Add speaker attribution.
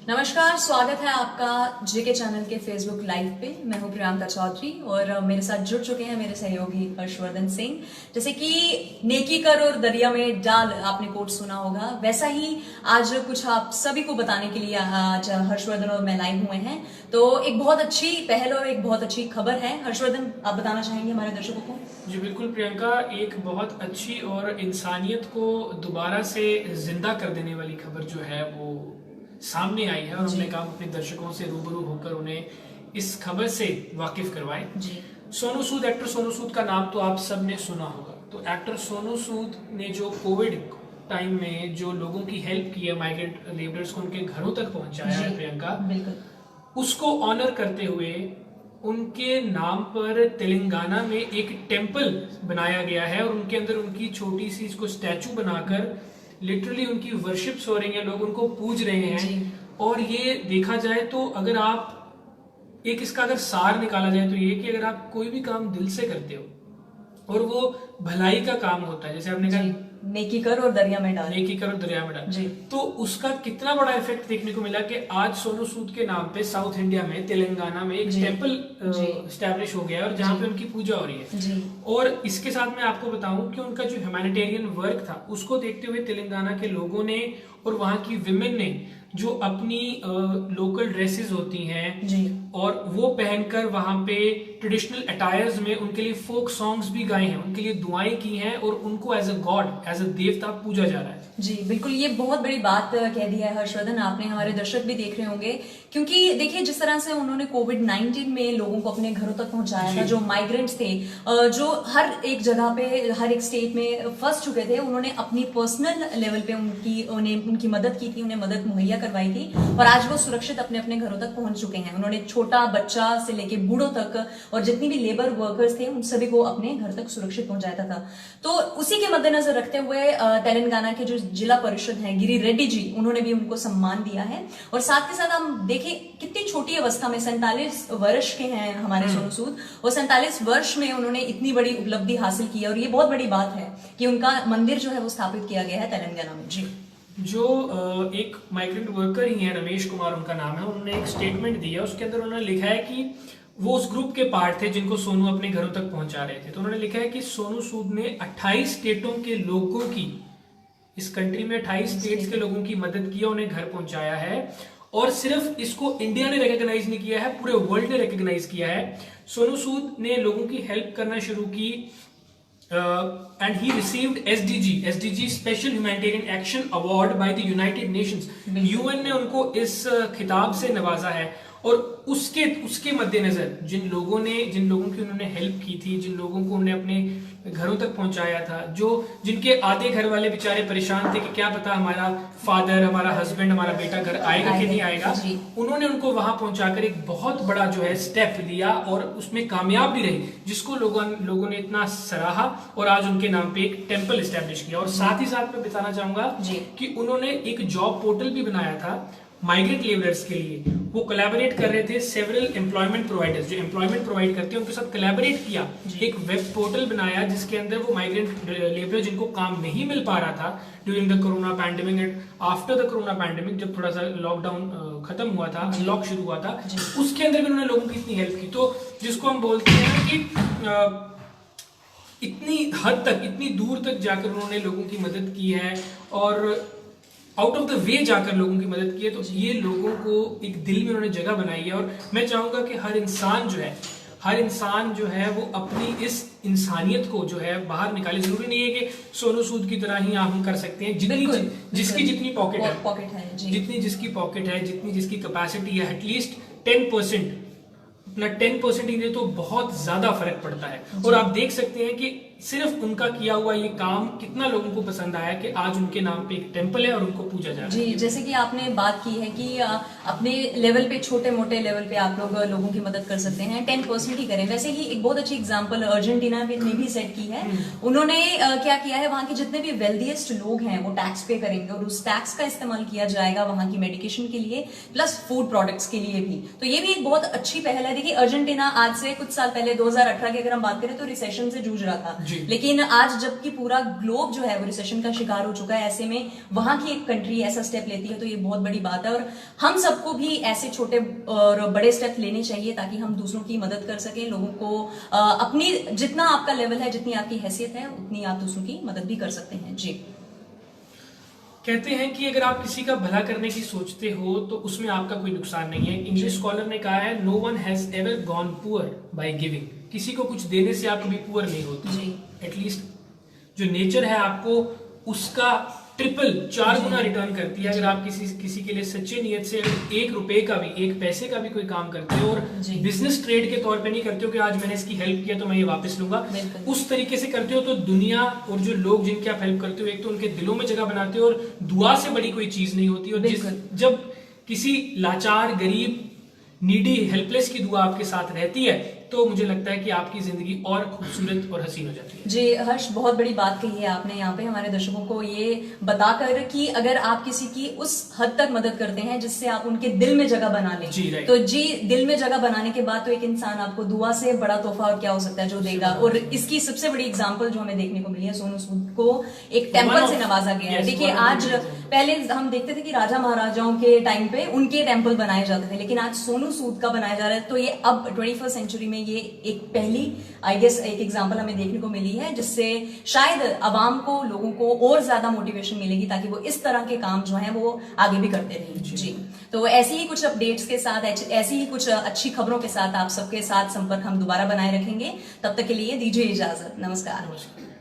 Speaker 1: नमस्कार, स्वागत है आपका जेके चैनल के फेसबुक लाइव पे। मैं हूं प्रियंका चौधरी और मेरे साथ जुड़ चुके हैं मेरे सहयोगी हर्षवर्धन सिंह। जैसे कि नेकी कर और दरिया में डाल आपने कोट सुना होगा, वैसा ही आज कुछ आप सभी को बताने के लिए आज हर्षवर्धन और मैं लाइव हुए हैं। तो एक बहुत अच्छी पहल और एक बहुत अच्छी खबर है। हर्षवर्धन, आप बताना चाहेंगे हमारे दर्शकों को?
Speaker 2: जी बिल्कुल प्रियंका, एक बहुत अच्छी और इंसानियत को दोबारा से जिंदा कर देने वाली खबर जो है वो सामने आई है और हमने कहा अपने दर्शकों से रूबरू होकर उन्हें इस खबर से वाकिफ करवाएं।
Speaker 1: जी।
Speaker 2: सोनू सूद, एक्टर सोनू सूद का नाम तो आप सबने सुना होगा। तो एक्टर सोनू सूद ने जो कोविड टाइम में जो लोगों की हेल्प की है, माइग्रेंट लेबरर्स को उनके घरों तक पहुंचाया है प्रियंका,
Speaker 1: बिल्कुल,
Speaker 2: उसको ऑनर करते हुए उनके नाम पर तेलंगाना में एक टेम्पल बनाया गया है और उनके अंदर उनकी छोटी सी इसको स्टैचू बनाकर लिटरली उनकी वर्शिप्स हो रही है, लोग उनको पूज रहे हैं। और ये देखा जाए तो अगर आप एक इसका अगर सार निकाला जाए तो ये कि अगर आप कोई भी काम दिल से करते हो और वो भलाई का काम होता है, जैसे आपने कहा
Speaker 1: नेकी कर और दरिया में डाल,
Speaker 2: नेकी कर और दरिया में डाल, तो उसका कितना बड़ा इफेक्ट देखने को मिला कि आज सोनू सूद के नाम पे साउथ इंडिया में तेलंगाना में एक टेम्पल स्टैब्लिश हो गया है और जहाँ पे उनकी पूजा हो रही है। और इसके साथ मैं आपको बताऊं कि उनका जो ह्यूमैनिटेरियन वर्क था उसको देखते हुए तेलंगाना के लोगों ने और वहां की विमेन ने जो अपनी लोकल ड्रेसेस होती हैं और वो पहनकर वहां पे ट्रेडिशनल अटायर्स में उनके लिए फोक सॉन्ग्स भी गाए हैं, उनके लिए दुआएं की हैं और उनको as a god, as a देवता पूजा जा रहा है।
Speaker 1: जी बिल्कुल, ये बहुत बड़ी बात कह दी है हर्षवर्धन आपने। हमारे दर्शक भी देख रहे होंगे, क्योंकि देखिए जिस तरह से उन्होंने कोविड-19 में लोगों को अपने घरों तक पहुंचाया था, जो माइग्रेंट्स थे, जो हर एक जगह पे हर एक स्टेट में फंस चुके थे, उन्होंने अपनी पर्सनल लेवल पे उनकी मदद की थी, उन्हें मदद मुहैया करवाई थी और आज वो सुरक्षित अपने अपने घरों तक पहुंच चुके हैं। उन्होंने छोटा बच्चा से लेके बूढ़ों तक और जितनी भी लेबर वर्कर्स थे उन सभी को अपने घर तक सुरक्षित पहुंचाया था। तो उसी के मद्देनजर रखते हुए तेलंगाना के जो जिला परिषद है गिरी रेड्डी जी, उन्होंने भी उनको सम्मान दिया है। और साथ के साथ हम देखें कितनी छोटी अवस्था में 47 वर्ष के हैं हमारे सोनू सूद, और 47 वर्ष में उन्होंने इतनी बड़ी उपलब्धि हासिल की है और ये बहुत बड़ी बात है कि उनका मंदिर जो है वो स्थापित किया गया है तेलंगाना में। जी,
Speaker 2: जो एक माइग्रेंट वर्कर ही है, रमेश कुमार उनका नाम है, उन्होंने एक स्टेटमेंट दिया, उसके अंदर उन्होंने लिखा है कि वो उस ग्रुप के पार्ट थे जिनको सोनू अपने घरों तक पहुंचा रहे थे। तो उन्होंने लिखा है कि सोनू सूद ने 28 स्टेटों के लोगों की, इस कंट्री में 28 स्टेट्स के लोगों की मदद की, उन्हें घर पहुंचाया है। और सिर्फ इसको इंडिया ने रिकॉग्नाइज नहीं किया है, पूरे वर्ल्ड ने रिकॉग्नाइज किया है। सोनू सूद ने लोगों की हेल्प करना शुरू की and he received SDG Special Humanitarian Action Award by the United Nations। UN ने उनको इस खिताब से नवाजा है। और उसके मद्देनजर जिन लोगों की उन्होंने हेल्प की थी, जिन लोगों को उन्होंने अपने घरों तक पहुंचाया था, जिनके आधे घर वाले बेचारे परेशान थे कि क्या पता हमारा फादर, हमारा हस्बैंड, हमारा बेटा घर आएगा कि नहीं आएगा, उन्होंने उनको वहां पहुंचाकर एक बहुत बड़ा जो है स्टेप लिया और उसमें कामयाब भी रहे, जिसको लोगों ने इतना सराहा और आज उनके नाम पे एक टेम्पल स्टैब्लिश किया। और साथ ही साथ मैं बताना चाहूंगा कि उन्होंने एक जॉब पोर्टल भी बनाया था माइग्रेंट लेबरर्स के लिए। वो कोलैबोरेट कर रहे थे सेवरल एम्प्लॉयमेंट प्रोवाइडर्स, जो एम्प्लॉयमेंट प्रोवाइड करते हैं उनके साथ कोलैबोरेट किया, एक वेब पोर्टल बनाया जिसके अंदर वो माइग्रेंट लेबर जिनको काम नहीं मिल पा रहा था during the corona pandemic and after the corona pandemic, जब थोड़ा सा लॉकडाउन खत्म हुआ था, अनलॉक शुरू हुआ था, उसके अंदर भी उन्होंने लोगों की इतनी हेल्प की। तो जिसको हम बोलते हैं कि इतनी हद तक, इतनी दूर तक जाकर उन्होंने लोगों की मदद की है और आउट ऑफ द वे जाकर लोगों की मदद की है। तो ये लोगों को एक दिल में उन्होंने जगह बनाई है। और मैं चाहूंगा कि हर इंसान जो है वो अपनी इस इंसानियत को जो है बाहर निकाले। जरूरी नहीं है कि सोनू सूद की तरह ही हम कर सकते हैं, जिसकी जितनी पॉकेट है, जितनी जिसकी पॉकेट है, जितनी जिसकी कैपेसिटी है, एटलीस्ट 10% अपना 10% ही दे तो बहुत ज्यादा फर्क पड़ता है। और आप देख सकते हैं कि सिर्फ उनका किया हुआ ये काम कितना लोगों को पसंद आया कि आज उनके नाम पे एक टेम्पल है और उनको पूजा जा रहा है।
Speaker 1: जी, जैसे कि आपने बात की है कि अपने लेवल पे, छोटे मोटे लेवल पे आप लोगों की मदद कर सकते हैं, 10% ही करें। वैसे ही एक बहुत अच्छी एग्जांपल अर्जेंटीना ने भी सेट की है। उन्होंने क्या किया है, वहां के जितने भी वेल्दीएस्ट लोग हैं वो टैक्स पे करेंगे और उस टैक्स का इस्तेमाल किया जाएगा वहां की मेडिकेशन के लिए प्लस फूड प्रोडक्ट्स के लिए भी। तो ये भी एक बहुत अच्छी पहल है। देखिए अर्जेंटीना आज से कुछ साल पहले 2018 की अगर हम बात करें तो रिसेशन से जूझ रहा था,
Speaker 2: जी।
Speaker 1: लेकिन आज जबकि पूरा ग्लोब जो है वो रिसेशन का शिकार हो चुका है, ऐसे में वहां की एक कंट्री ऐसा स्टेप लेती है तो ये बहुत बड़ी बात है। और हम सबको भी ऐसे छोटे और बड़े स्टेप लेने चाहिए ताकि हम दूसरों की मदद कर सकें, लोगों को अपनी जितना आपका लेवल है, जितनी आपकी हैसियत है, उतनी आप दूसरों की मदद भी कर सकते हैं। जी।
Speaker 2: कहते हैं कि अगर आप किसी का भला करने की सोचते हो तो उसमें आपका कोई नुकसान नहीं है। इंग्लिश स्कॉलर ने कहा है, no one has ever gone poor by giving. किसी को कुछ देने से आप कभी पुअर नहीं होते।
Speaker 1: जी।
Speaker 2: एटलीस्ट जो नेचर है आपको उसका ट्रिपल 4 गुना रिटर्न करती है। अगर आप किसी के लिए सच्चे नियत से अगर 1 रुपए का भी, 1 पैसे का भी कोई काम करते हो और
Speaker 1: जी।
Speaker 2: बिजनेस ट्रेड के तौर पे नहीं करते हो कि आज मैंने इसकी हेल्प किया तो मैं ये वापस लूंगा, उस तरीके से करते हो तो दुनिया और जो लोग जिनकी आप हेल्प करते हो, एक तो उनके दिलों में जगह बनाते हो और दुआ से बड़ी कोई चीज नहीं होती। और जब किसी लाचार, गरीब, नीडी, हेल्पलेस की दुआ आपके साथ रहती है तो मुझे लगता है कि आपकी जिंदगी और खूबसूरत और हसीन हो जाती है।
Speaker 1: जी हर्ष, बहुत बड़ी बात कही है आपने यहाँ पे हमारे दर्शकों को ये बताकर कि अगर आप किसी की उस हद तक मदद करते हैं जिससे आप उनके दिल में जगह बना लें,
Speaker 2: जी,
Speaker 1: तो जी दिल में जगह बनाने के बाद तो एक इंसान आपको दुआ से बड़ा तोहफा और क्या हो सकता है जो देगा। और इसकी सबसे बड़ी एग्जाम्पल जो हमें देखने को मिली है, सोनू सूद को एक टेम्पल से नवाजा गया है। देखिए आज पहले हम देखते थे कि राजा महाराजाओं के टाइम पे उनके टेम्पल बनाए जाते थे, लेकिन आज सोनू सूद का बनाया जा रहा है। तो ये अब 21st सेंचुरी में ये एक पहली आई गेस एक एग्जांपल हमें देखने को मिली है जिससे शायद अवाम को, लोगों को और ज्यादा मोटिवेशन मिलेगी ताकि वो इस तरह के काम जो हैं वो आगे भी करते रहें। जी। तो ऐसी ही कुछ अपडेट्स के साथ, ऐसी ही कुछ अच्छी खबरों के साथ आप सबके साथ संपर्क हम दोबारा बनाए रखेंगे। तब तक के लिए दीजिए इजाजत। नमस्कार।